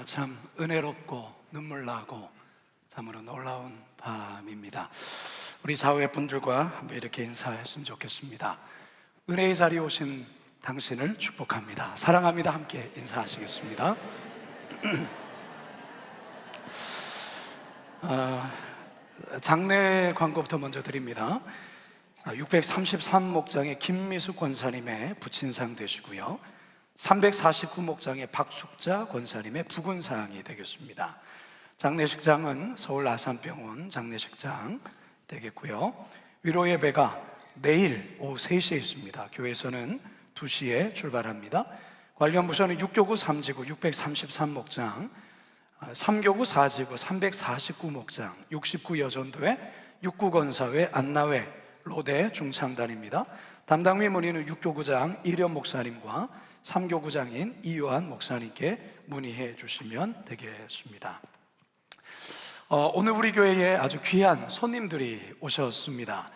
참 은혜롭고 눈물나고 참으로 놀라운 밤입니다. 우리 사회 분들과 한번 이렇게 인사했으면 좋겠습니다. 은혜의 자리에 오신 당신을 축복합니다. 사랑합니다. 함께 인사하시겠습니다. 장례 광고부터 먼저 드립니다. 633목장의 김미숙 권사님의 부친상 되시고요, 349목장의 박숙자 권사님의 부군상이 되겠습니다. 장례식장은 서울 아산병원 장례식장 되겠고요, 위로 예배가 내일 오후 3시에 있습니다. 교회에서는 2시에 출발합니다. 관련 부서는 6교구 3지구 633목장, 3교구 4지구 349목장, 69 여전도회, 69 건사회, 안나회, 로대 중창단입니다. 담당위 문의는 6교구장 이련 목사님과 3교구장인 이요한 목사님께 문의해 주시면 되겠습니다. 오늘 우리 교회에 아주 귀한 손님들이 오셨습니다.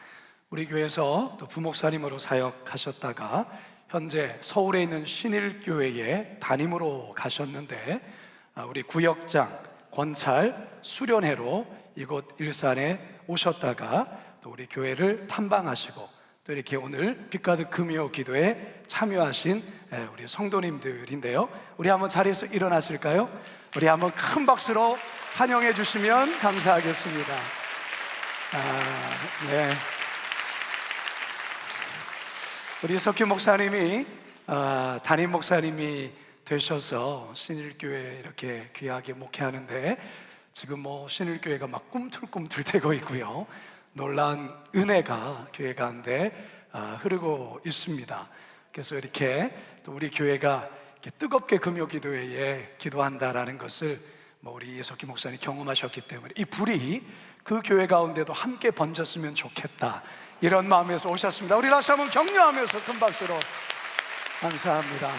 우리 교회에서 또 부목사님으로 사역하셨다가 현재 서울에 있는 신일교회에 담임으로 가셨는데, 우리 구역장, 권찰, 수련회로 이곳 일산에 오셨다가 또 우리 교회를 탐방하시고 또 이렇게 오늘 빛가득 금요 기도에 참여하신 우리 성도님들인데요, 우리 한번 자리에서 일어나실까요? 우리 한번 큰 박수로 환영해 주시면 감사하겠습니다. 네. 우리 석규 목사님이 담임 목사님이 되셔서 신일교회 이렇게 귀하게 목회하는데, 지금 신일교회가 막 꿈틀꿈틀 되고 있고요, 놀라운 은혜가 교회 가운데 흐르고 있습니다. 그래서 이렇게 또 우리 교회가 이렇게 뜨겁게 금요 기도회에 기도한다라는 것을 우리 석기 목사님 경험하셨기 때문에 이 불이 그 교회 가운데도 함께 번졌으면 좋겠다, 이런 마음에서 오셨습니다. 우리 다시 한번 격려하면서 큰 박수로 감사합니다.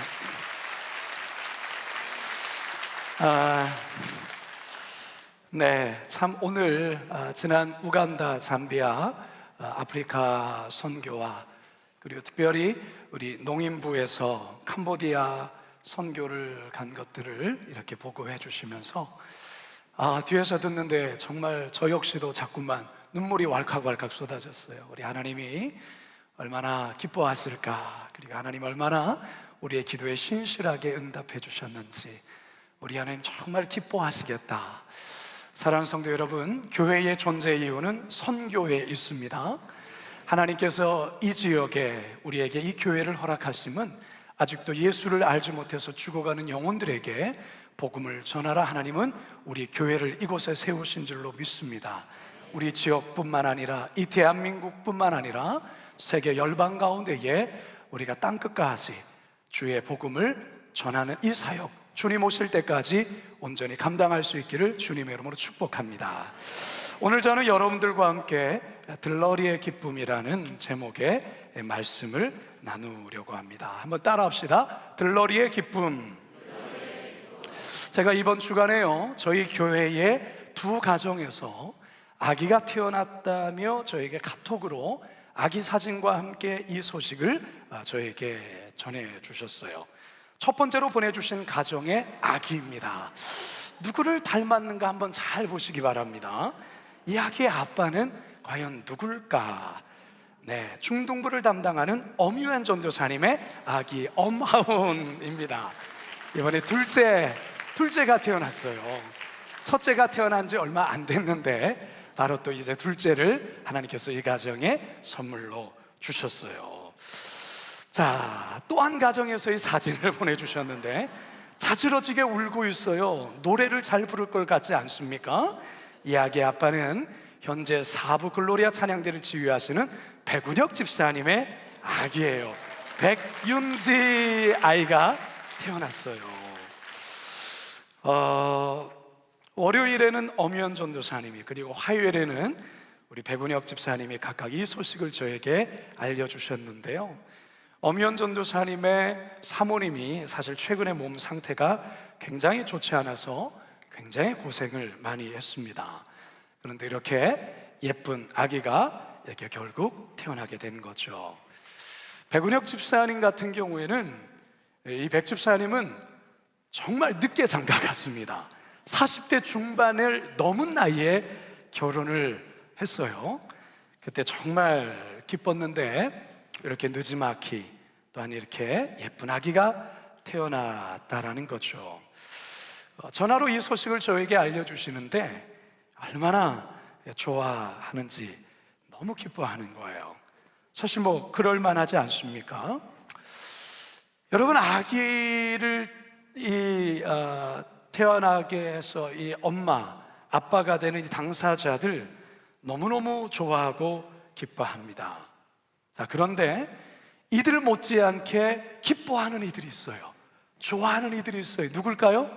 네, 참 오늘 지난 우간다, 잠비아, 아프리카 선교와 그리고 특별히 우리 농인부에서 캄보디아 선교를 간 것들을 이렇게 보고해 주시면서 뒤에서 듣는데 정말 저 역시도 자꾸만 눈물이 왈칵왈칵 쏟아졌어요. 우리 하나님이 얼마나 기뻐하실까, 그리고 하나님 얼마나 우리의 기도에 신실하게 응답해 주셨는지, 우리 하나님 정말 기뻐하시겠다. 사랑하는 성도 여러분, 교회의 존재 이유는 선교에 있습니다. 하나님께서 이 지역에 우리에게 이 교회를 허락하심은 아직도 예수를 알지 못해서 죽어가는 영혼들에게 복음을 전하라 하나님은 우리 교회를 이곳에 세우신 줄로 믿습니다. 우리 지역뿐만 아니라 이 대한민국뿐만 아니라 세계 열방 가운데에 우리가 땅끝까지 주의 복음을 전하는 이 사역, 주님 오실 때까지 온전히 감당할 수 있기를 주님의 이름으로 축복합니다. 오늘 저는 여러분들과 함께 들러리의 기쁨이라는 제목의 말씀을 나누려고 합니다. 한번 따라합시다. 들러리의 기쁨. 제가 이번 주간에요, 저희 교회의 두 가정에서 아기가 태어났다며 저에게 카톡으로 아기 사진과 함께 이 소식을 저에게 전해주셨어요. 첫 번째로 보내주신 가정의 아기입니다. 누구를 닮았는가 한번 잘 보시기 바랍니다. 이 아기의 아빠는 과연 누굴까? 네, 중등부를 담당하는 엄유한 전도사님의 아기 엄하운입니다. 이번에 둘째가 태어났어요. 첫째가 태어난 지 얼마 안 됐는데 바로 또 이제 둘째를 하나님께서 이 가정에 선물로 주셨어요. 자, 또 한 가정에서의 사진을 보내주셨는데 자지러지게 울고 있어요. 노래를 잘 부를 것 같지 않습니까? 이 아기의 아빠는 현재 4부 글로리아 찬양대를 지휘하시는 백운혁 집사님의 아기예요. 백윤지 아이가 태어났어요. 월요일에는 엄유현 전도사님이, 그리고 화요일에는 우리 백운혁 집사님이 각각 이 소식을 저에게 알려주셨는데요, 엄유현 전도사님의 사모님이 사실 최근에 몸 상태가 굉장히 좋지 않아서 굉장히 고생을 많이 했습니다. 그런데 이렇게 예쁜 아기가 이렇게 결국 태어나게 된 거죠. 백운혁 집사님 같은 경우에는, 이 백 집사님은 정말 늦게 장가 갔습니다. 40대 중반을 넘은 나이에 결혼을 했어요. 그때 정말 기뻤는데 이렇게 늦지막히 또한 이렇게 예쁜 아기가 태어났다라는 거죠. 전화로 이 소식을 저에게 알려주시는데 얼마나 좋아하는지 너무 기뻐하는 거예요. 사실 뭐 그럴 만하지 않습니까? 여러분, 아기를 태어나게 해서 이 엄마, 아빠가 되는 이 당사자들 너무너무 좋아하고 기뻐합니다. 자, 그런데 이들 못지않게 기뻐하는 이들이 있어요. 좋아하는 이들이 있어요. 누굴까요?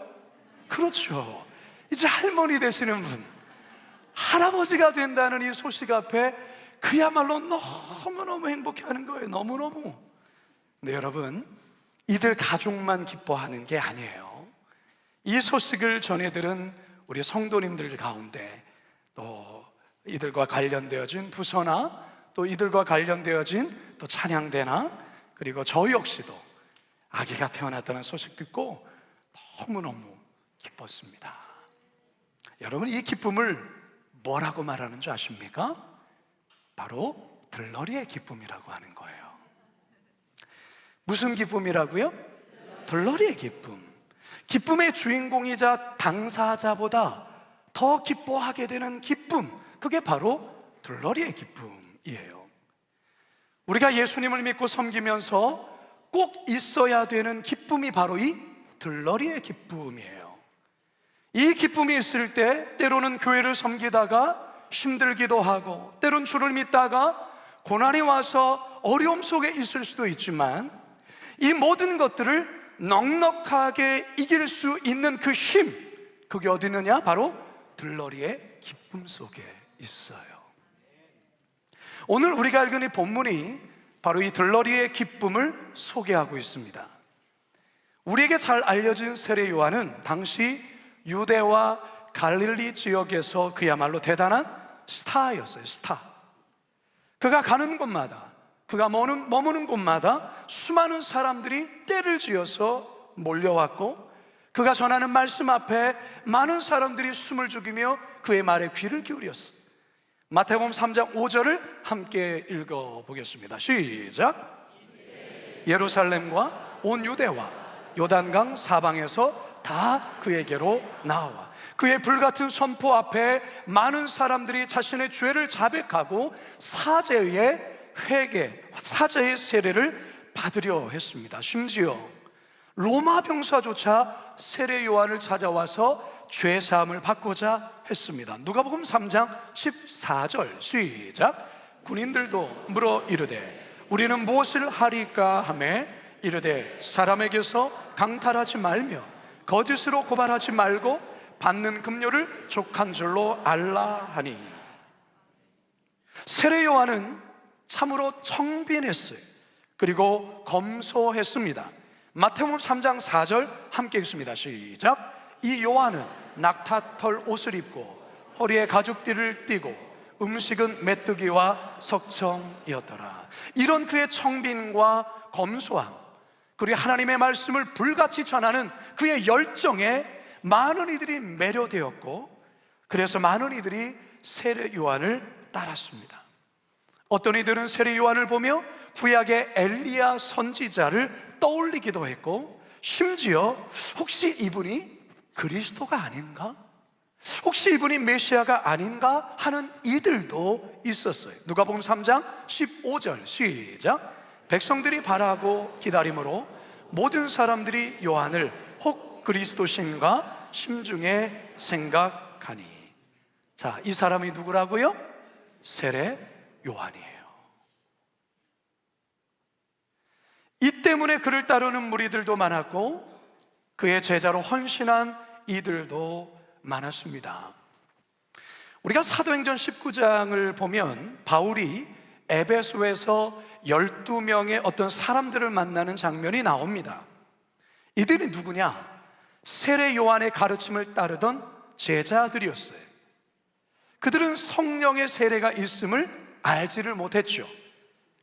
그렇죠. 이제 할머니 되시는 분, 할아버지가 된다는 이 소식 앞에 그야말로 너무너무 행복해하는 거예요. 너무너무. 근데 여러분, 이들 가족만 기뻐하는 게 아니에요. 이 소식을 전해들은 우리 성도님들 가운데 또 이들과 관련되어진 부서나 또 이들과 관련되어진 또 찬양대나 그리고 저 역시도 아기가 태어났다는 소식 듣고 너무너무 기뻤습니다. 여러분, 이 기쁨을 뭐라고 말하는 줄 아십니까? 바로 들러리의 기쁨이라고 하는 거예요. 무슨 기쁨이라고요? 들러리의 기쁨. 기쁨의 주인공이자 당사자보다 더 기뻐하게 되는 기쁨, 그게 바로 들러리의 기쁨이에요. 우리가 예수님을 믿고 섬기면서 꼭 있어야 되는 기쁨이 바로 이 들러리의 기쁨이에요. 이 기쁨이 있을 때 때로는 교회를 섬기다가 힘들기도 하고, 때론 주를 믿다가 고난이 와서 어려움 속에 있을 수도 있지만, 이 모든 것들을 넉넉하게 이길 수 있는 그 힘, 그게 어디 있느냐? 바로 들러리의 기쁨 속에 있어요. 오늘 우리가 읽은 이 본문이 바로 이 들러리의 기쁨을 소개하고 있습니다. 우리에게 잘 알려진 세례 요한은 당시 유대와 갈릴리 지역에서 그야말로 대단한 스타였어요. 스타. 그가 가는 곳마다, 그가 머무는 곳마다 수많은 사람들이 떼를 지어서 몰려왔고, 그가 전하는 말씀 앞에 많은 사람들이 숨을 죽이며 그의 말에 귀를 기울였어요. 마태복음 3장 5절을 함께 읽어보겠습니다. 시작. 예루살렘과 온 유대와 요단강 사방에서 다 그에게로 나와 그의 불같은 선포 앞에 많은 사람들이 자신의 죄를 자백하고 사죄의 회개, 사죄의 세례를 받으려 했습니다. 심지어 로마 병사조차 세례 요한을 찾아와서 죄 사함을 받고자 했습니다. 누가복음 3장 14절 시작. 군인들도 물어 이르되 우리는 무엇을 하리까 하매 이르되 사람에게서 강탈하지 말며 거짓으로 고발하지 말고 받는 급료를 족한 줄로 알라 하니. 세례 요한은 참으로 청빈했어요. 그리고 검소했습니다. 마태복음 3장 4절 함께 읽습니다. 시작. 이 요한은 낙타털 옷을 입고 허리에 가죽띠를 띠고 음식은 메뚜기와 석청이었더라. 이런 그의 청빈과 검소함, 그리고 하나님의 말씀을 불같이 전하는 그의 열정에 많은 이들이 매료되었고, 그래서 많은 이들이 세례 요한을 따랐습니다. 어떤 이들은 세례 요한을 보며 구약의 엘리야 선지자를 떠올리기도 했고, 심지어 혹시 이분이 그리스도가 아닌가? 혹시 이분이 메시아가 아닌가? 하는 이들도 있었어요. 누가복음 3장 15절 시작. 백성들이 바라고 기다림으로 모든 사람들이 요한을 혹 그리스도신가 심중에 생각하니. 자, 이 사람이 누구라고요? 세례 요한이에요. 이 때문에 그를 따르는 무리들도 많았고 그의 제자로 헌신한 이들도 많았습니다. 우리가 사도행전 19장을 보면 바울이 에베소에서 12명의 어떤 사람들을 만나는 장면이 나옵니다. 이들이 누구냐? 세례 요한의 가르침을 따르던 제자들이었어요. 그들은 성령의 세례가 있음을 알지를 못했죠.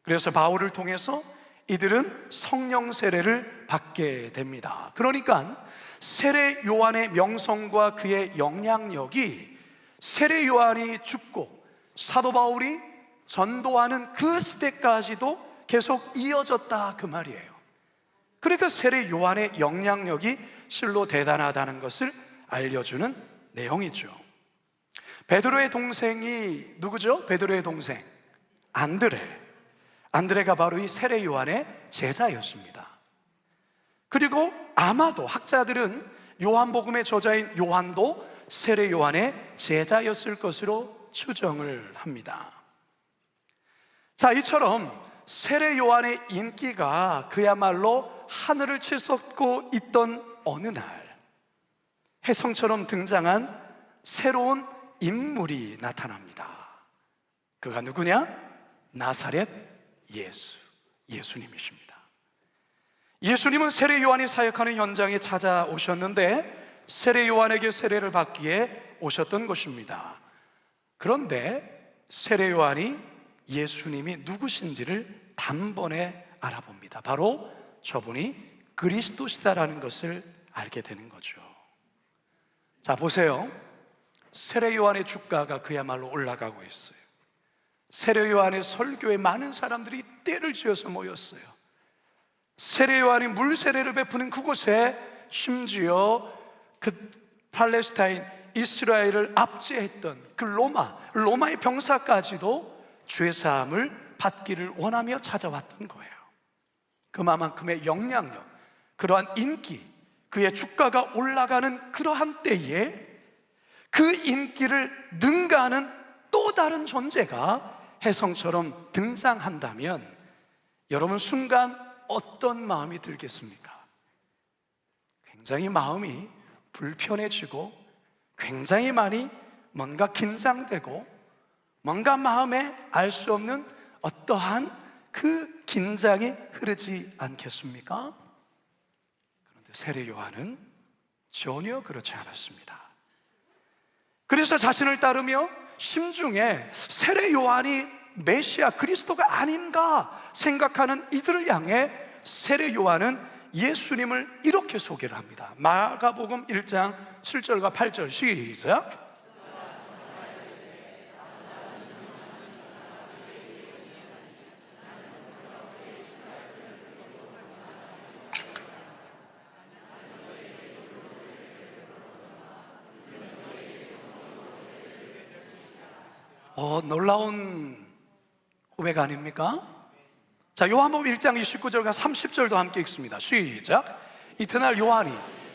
그래서 바울을 통해서 이들은 성령 세례를 받게 됩니다. 그러니까 세례 요한의 명성과 그의 영향력이 세례 요한이 죽고 사도 바울이 전도하는 그 시대까지도 계속 이어졌다, 그 말이에요. 그러니까 세례 요한의 영향력이 실로 대단하다는 것을 알려주는 내용이죠. 베드로의 동생이 누구죠? 베드로의 동생 안드레가 바로 이 세례 요한의 제자였습니다. 그리고 아마도 학자들은 요한복음의 저자인 요한도 세례 요한의 제자였을 것으로 추정을 합니다. 자, 이처럼 세례 요한의 인기가 그야말로 하늘을 치솟고 있던 어느 날, 혜성처럼 등장한 새로운 인물이 나타납니다. 그가 누구냐? 나사렛 예수님이십니다. 예수님은 세례 요한이 사역하는 현장에 찾아오셨는데 세례 요한에게 세례를 받기에 오셨던 것입니다. 그런데 세례 요한이 예수님이 누구신지를 단번에 알아봅니다. 바로 저분이 그리스도시다라는 것을 알게 되는 거죠. 자, 보세요. 세례 요한의 주가가 그야말로 올라가고 있어요. 세례 요한의 설교에 많은 사람들이 떼를 지어서 모였어요. 세례 요한이 물 세례를 베푸는 그곳에 심지어 그 팔레스타인 이스라엘을 압제했던 그 로마의 병사까지도 죄사함을 받기를 원하며 찾아왔던 거예요. 그만큼의 영향력, 그러한 인기, 그의 주가가 올라가는 그러한 때에 그 인기를 능가하는 또 다른 존재가 혜성처럼 등장한다면 여러분 순간 어떤 마음이 들겠습니까? 굉장히 마음이 불편해지고 굉장히 많이 뭔가 긴장되고 뭔가 마음에 알 수 없는 어떠한 그 긴장이 흐르지 않겠습니까? 그런데 세례 요한은 전혀 그렇지 않았습니다. 그래서 자신을 따르며 심중에 세례 요한이 메시아 그리스도가 아닌가 생각하는 이들을 향해 세례 요한은 예수님을 이렇게 소개를 합니다. 마가복음 1장 7절과 8절 시작. 놀라운 고백 아닙니까? 자, 요한복음 1장 29절과 30절도 함께 읽습니다. 시작. 이튿날 요한이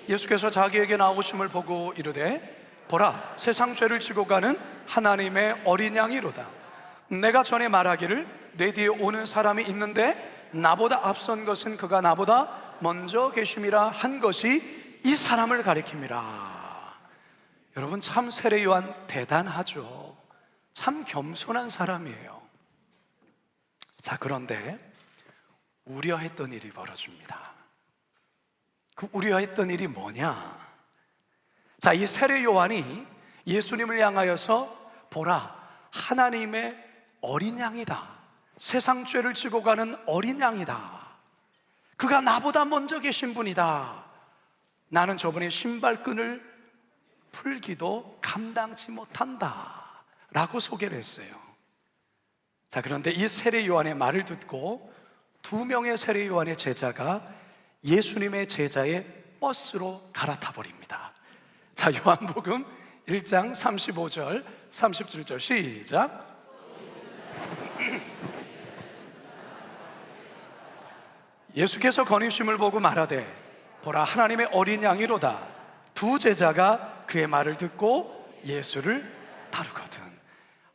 예수께서 자기에게 나오심을 보고 이르되 보라, 세상 죄를 지고 가는 하나님의 어린 양이로다. 내가 전에 말하기를 내 뒤에 오는 사람이 있는데 나보다 앞선 것은 그가 나보다 먼저 계심이라 한 것이 이 사람을 가리킵니다. 여러분, 참 세례 요한 대단하죠. 참 겸손한 사람이에요. 자, 그런데 우려했던 일이 벌어집니다. 그 우려했던 일이 뭐냐? 자, 이 세례 요한이 예수님을 향하여서 보라, 하나님의 어린 양이다. 세상 죄를 지고 가는 어린 양이다. 그가 나보다 먼저 계신 분이다. 나는 저분의 신발끈을 풀기도 감당치 못한다 라고 소개를 했어요. 자, 그런데 이 세례 요한의 말을 듣고 2명의 세례 요한의 제자가 예수님의 제자의 버스로 갈아타 버립니다. 자, 요한복음 1장 35절 37절 시작. 예수께서 건의심을 보고 말하되 보라, 하나님의 어린 양이로다. 2 제자가 그의 말을 듣고 예수를 따르거든.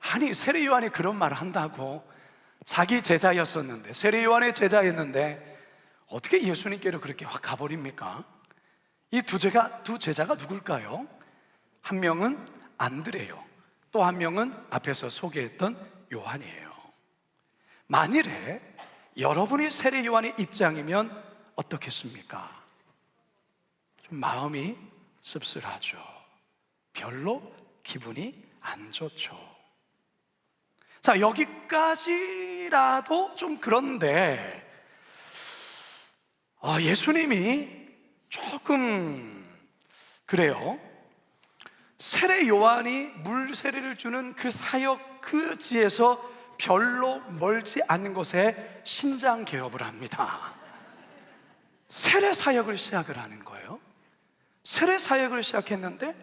아니, 세례 요한이 그런 말을 한다고? 자기 제자였었는데, 세례 요한의 제자였는데 어떻게 예수님께로 그렇게 확 가버립니까? 이 두 제자가 누굴까요? 한 명은 안드레요, 또 한 명은 앞에서 소개했던 요한이에요. 만일에 여러분이 세례 요한의 입장이면 어떻겠습니까? 좀 마음이 씁쓸하죠. 별로 기분이 안 좋죠. 자, 여기까지라도 좀 그런데 예수님이 조금 그래요. 세례 요한이 물 세례를 주는 그 사역 그 지에서 별로 멀지 않은 곳에 신장 개업을 합니다. 세례 사역을 시작을 하는 거예요. 세례 사역을 시작했는데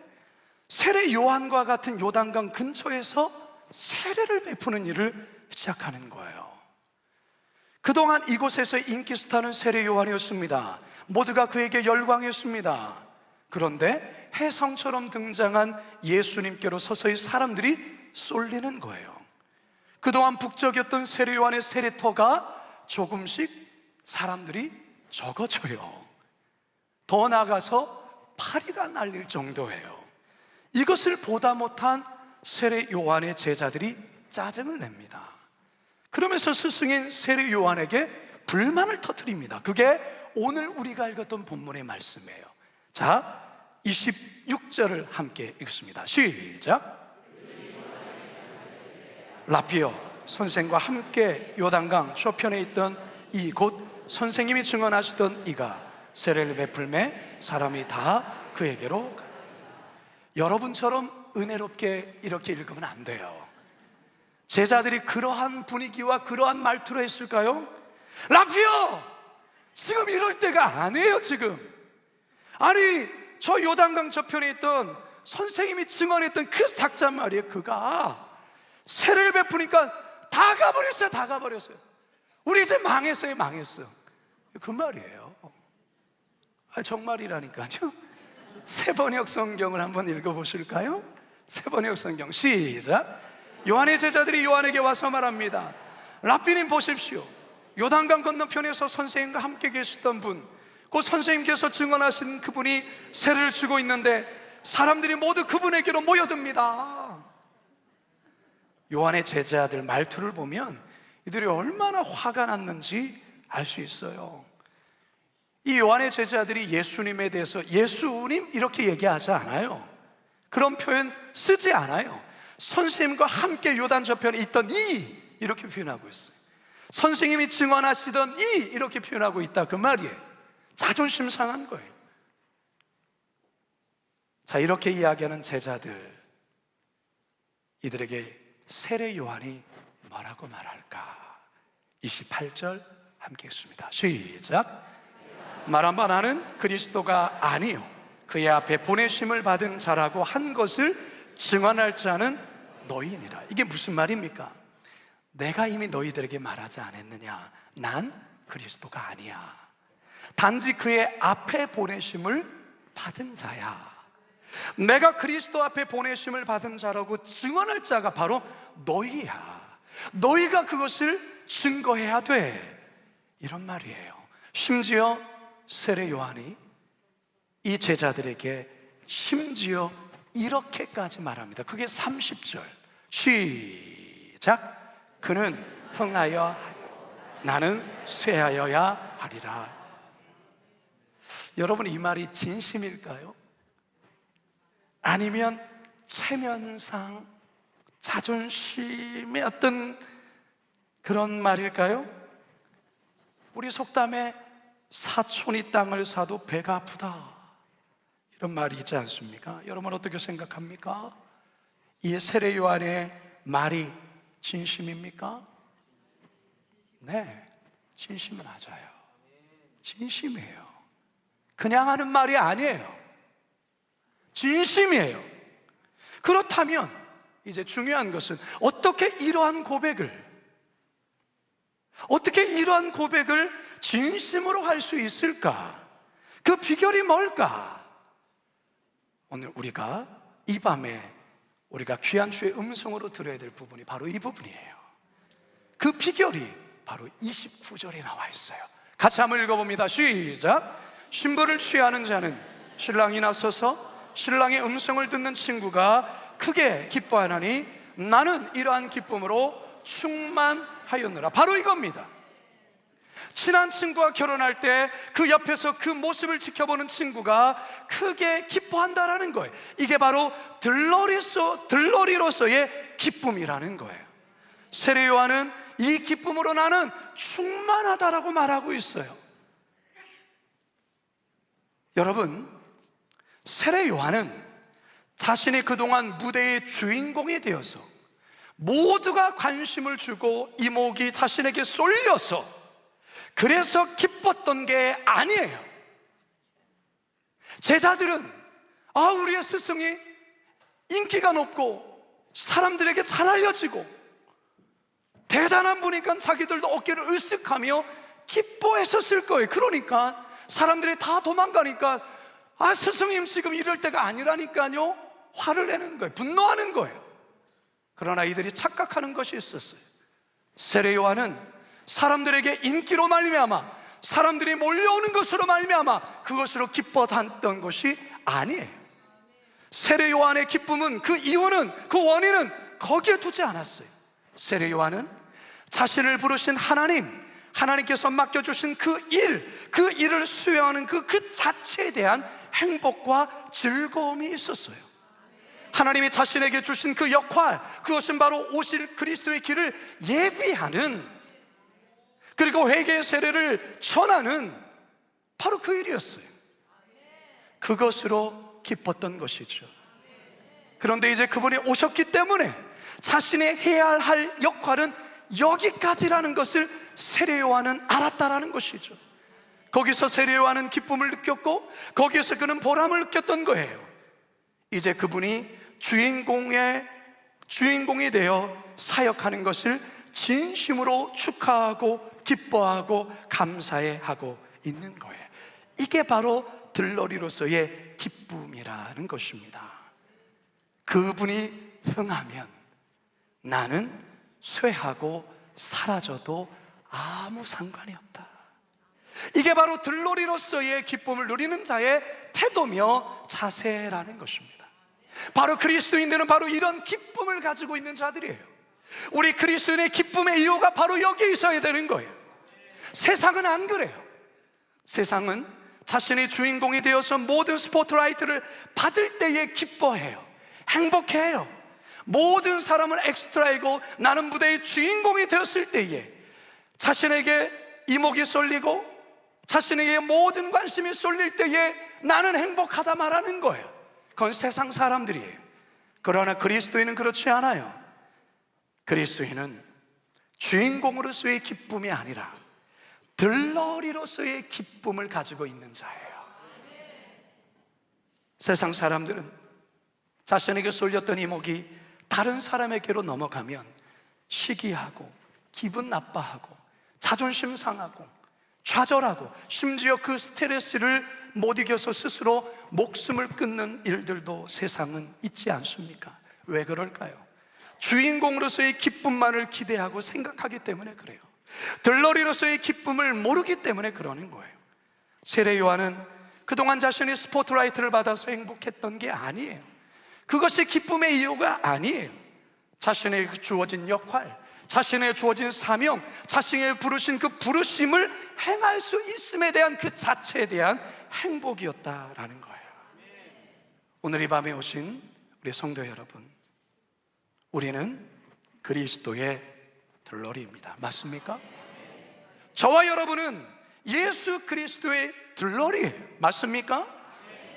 세례 요한과 같은 요단강 근처에서 세례를 베푸는 일을 시작하는 거예요. 그동안 이곳에서 인기스타는 세례 요한이었습니다. 모두가 그에게 열광했습니다. 그런데 혜성처럼 등장한 예수님께로 서서히 사람들이 쏠리는 거예요. 그동안 북적였던 세례 요한의 세례터가 조금씩 사람들이 적어져요. 더 나아가서 파리가 날릴 정도예요. 이것을 보다 못한 세례 요한의 제자들이 짜증을 냅니다. 그러면서 스승인 세례 요한에게 불만을 터뜨립니다. 그게 오늘 우리가 읽었던 본문의 말씀이에요. 자, 26절을 함께 읽습니다. 시작. 라피어 선생과 함께 요단강 저편에 있던 이곳 선생님이 증언하시던 이가 세례를 베풀매 사람이 다 그에게로 가. 여러분처럼 은혜롭게 이렇게 읽으면 안 돼요. 제자들이 그러한 분위기와 그러한 말투로 했을까요? 라피어! 지금 이럴 때가 아니에요. 지금 아니 저 요단강 저편에 있던 선생님이 증언했던 그 작자 말이에요. 그가 세례를 베푸니까 다 가버렸어요. 다 가버렸어요. 우리 이제 망했어요. 망했어요. 그 말이에요. 정말이라니까요. 세번역 성경을 한번 읽어보실까요? 세번역 성경 시작. 요한의 제자들이 요한에게 와서 말합니다. 라피님 보십시오. 요단강 건너편에서 선생님과 함께 계시던 분, 그 선생님께서 증언하신 그분이 세례를 주고 있는데 사람들이 모두 그분에게로 모여듭니다. 요한의 제자들 말투를 보면 이들이 얼마나 화가 났는지 알 수 있어요. 이 요한의 제자들이 예수님에 대해서 예수님 이렇게 얘기하지 않아요. 그런 표현 쓰지 않아요. 선생님과 함께 요단 저편에 있던 이 이렇게 표현하고 있어요. 선생님이 증언하시던 이 이렇게 표현하고 있다 그 말이에요. 자존심 상한 거예요. 자, 이렇게 이야기하는 제자들, 이들에게 세례 요한이 뭐라고 말할까? 28절 함께 읽습니다. 시작. 말한 바 나는 그리스도가 아니요 그의 앞에 보내심을 받은 자라고 한 것을 증언할 자는 너희니라. 이게 무슨 말입니까? 내가 이미 너희들에게 말하지 않았느냐? 난 그리스도가 아니야. 단지 그의 앞에 보내심을 받은 자야. 내가 그리스도 앞에 보내심을 받은 자라고 증언할 자가 바로 너희야. 너희가 그것을 증거해야 돼. 이런 말이에요. 심지어 세례 요한이 이 제자들에게 심지어 이렇게까지 말합니다. 그게 30절 시작. 그는 흥하여 나는 쇠하여야 하리라. 여러분, 이 말이 진심일까요? 아니면 체면상 자존심의 어떤 그런 말일까요? 우리 속담에 사촌이 땅을 사도 배가 아프다 이런 말이 있지 않습니까? 여러분 어떻게 생각합니까? 이 세례 요한의 말이 진심입니까? 네, 진심 맞아요. 진심이에요. 그냥 하는 말이 아니에요. 진심이에요. 그렇다면 이제 중요한 것은 어떻게 이러한 고백을 진심으로 할 수 있을까? 그 비결이 뭘까? 오늘 우리가 이 밤에 우리가 귀한 주의 음성으로 들어야 될 부분이 바로 이 부분이에요. 그 비결이 바로 29절에 나와 있어요. 같이 한번 읽어봅니다. 시작. 신부를 취하는 자는 신랑이 나서서 신랑의 음성을 듣는 친구가 크게 기뻐하나니 나는 이러한 기쁨으로 충만하였노라. 바로 이겁니다. 친한 친구가 결혼할 때 그 옆에서 그 모습을 지켜보는 친구가 크게 기뻐한다라는 거예요. 이게 바로 들러리로서의 기쁨이라는 거예요. 세례 요한은 이 기쁨으로 나는 충만하다라고 말하고 있어요. 여러분, 세례 요한은 자신이 그동안 무대의 주인공이 되어서 모두가 관심을 주고 이목이 자신에게 쏠려서 그래서 기뻤던 게 아니에요. 제자들은 우리의 스승이 인기가 높고 사람들에게 잘 알려지고 대단한 분이니까 자기들도 어깨를 으쓱하며 기뻐했었을 거예요. 그러니까 사람들이 다 도망가니까 스승님 지금 이럴 때가 아니라니까요, 화를 내는 거예요. 분노하는 거예요. 그러나 이들이 착각하는 것이 있었어요. 세례 요한은 사람들에게 인기로 말미암아, 사람들이 몰려오는 것으로 말미암아 그것으로 기뻐했던 것이 아니에요. 세례 요한의 기쁨은, 그 이유는, 그 원인은 거기에 두지 않았어요. 세례 요한은 자신을 부르신 하나님께서 맡겨주신 그 일을 수행하는 그 자체에 대한 행복과 즐거움이 있었어요. 하나님이 자신에게 주신 그 역할, 그것은 바로 오실 그리스도의 길을 예비하는, 그리고 회개의 세례를 전하는 바로 그 일이었어요. 그것으로 기뻤던 것이죠. 그런데 이제 그분이 오셨기 때문에 자신이 해야 할 역할은 여기까지라는 것을 세례 요한은 알았다라는 것이죠. 거기서 세례 요한은 기쁨을 느꼈고 거기에서 그는 보람을 느꼈던 거예요. 이제 그분이 주인공이 되어 사역하는 것을 진심으로 축하하고 기뻐하고 감사해하고 있는 거예요. 이게 바로 들러리로서의 기쁨이라는 것입니다. 그분이 흥하면 나는 쇠하고 사라져도 아무 상관이 없다. 이게 바로 들러리로서의 기쁨을 누리는 자의 태도며 자세라는 것입니다. 바로 그리스도인들은 바로 이런 기쁨을 가지고 있는 자들이에요. 우리 그리스도인의 기쁨의 이유가 바로 여기에 있어야 되는 거예요. 세상은 안 그래요. 세상은 자신의 주인공이 되어서 모든 스포트라이트를 받을 때에 기뻐해요. 행복해요. 모든 사람은 엑스트라이고 나는 무대의 주인공이 되었을 때에 자신에게 이목이 쏠리고 자신에게 모든 관심이 쏠릴 때에 나는 행복하다 말하는 거예요. 그건 세상 사람들이에요. 그러나 그리스도인은 그렇지 않아요. 그리스도인은 주인공으로서의 기쁨이 아니라 들러리로서의 기쁨을 가지고 있는 자예요. 세상 사람들은 자신에게 쏠렸던 이목이 다른 사람에게로 넘어가면 시기하고 기분 나빠하고 자존심 상하고 좌절하고 심지어 그 스트레스를 못 이겨서 스스로 목숨을 끊는 일들도 세상은 있지 않습니까? 왜 그럴까요? 주인공으로서의 기쁨만을 기대하고 생각하기 때문에 그래요. 들러리로서의 기쁨을 모르기 때문에 그러는 거예요. 세례 요한은 그동안 자신이 스포트라이트를 받아서 행복했던 게 아니에요. 그것이 기쁨의 이유가 아니에요. 자신에게 주어진 역할, 자신에게 주어진 사명, 자신에게 부르신 그 부르심을 행할 수 있음에 대한 그 자체에 대한 행복이었다라는 거예요. 오늘 이 밤에 오신 우리 성도 여러분, 우리는 그리스도의 들러리입니다. 맞습니까? 저와 여러분은 예수 그리스도의 들러리예요. 맞습니까?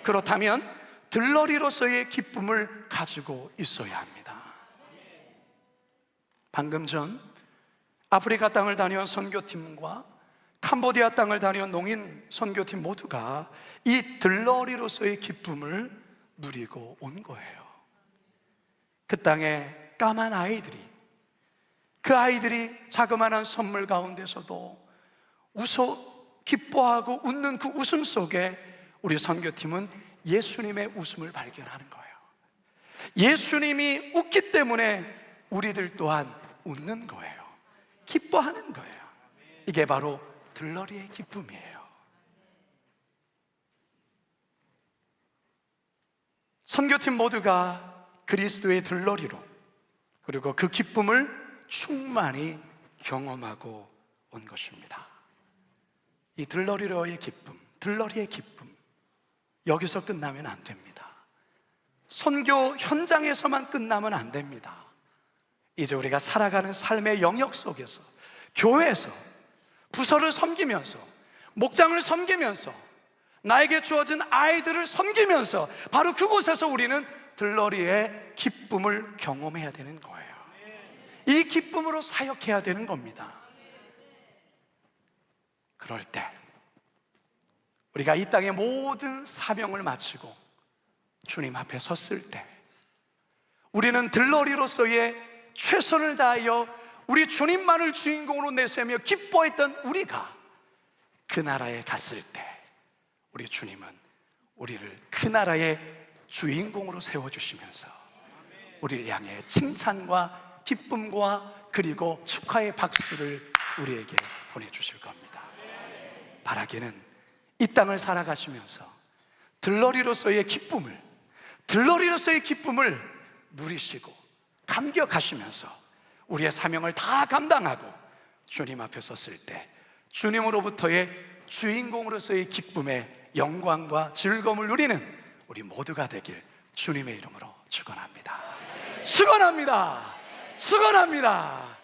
그렇다면 들러리로서의 기쁨을 가지고 있어야 합니다. 방금 전 아프리카 땅을 다녀온 선교팀과 캄보디아 땅을 다녀온 농인 선교팀 모두가 이 들러리로서의 기쁨을 누리고 온 거예요. 그 땅에 까만 아이들이, 그 아이들이 자그마한 선물 가운데서도 기뻐하고 웃는 그 웃음 속에 우리 선교팀은 예수님의 웃음을 발견하는 거예요. 예수님이 웃기 때문에 우리들 또한 웃는 거예요. 기뻐하는 거예요. 이게 바로 들러리의 기쁨이에요. 선교팀 모두가 그리스도의 들러리로, 그리고 그 기쁨을 충만히 경험하고 온 것입니다. 이 들러리로의 기쁨, 들러리의 기쁨, 여기서 끝나면 안 됩니다. 선교 현장에서만 끝나면 안 됩니다. 이제 우리가 살아가는 삶의 영역 속에서, 교회에서, 부서를 섬기면서, 목장을 섬기면서, 나에게 주어진 아이들을 섬기면서 바로 그곳에서 우리는 들러리의 기쁨을 경험해야 되는 거예요. 이 기쁨으로 사역해야 되는 겁니다. 그럴 때 우리가 이 땅의 모든 사명을 마치고 주님 앞에 섰을 때 우리는 들러리로서의 최선을 다하여 우리 주님만을 주인공으로 내세우며 기뻐했던 우리가 그 나라에 갔을 때 우리 주님은 우리를 그 나라의 주인공으로 세워주시면서 우리를 향해 칭찬과 기쁨과 그리고 축하의 박수를 우리에게 보내주실 겁니다. 바라기는 이 땅을 살아가시면서 들러리로서의 기쁨을 누리시고 감격하시면서 우리의 사명을 다 감당하고 주님 앞에 섰을 때 주님으로부터의 주인공으로서의 기쁨의 영광과 즐거움을 누리는 우리 모두가 되길 주님의 이름으로 축원합니다. 축원합니다. 축원합니다.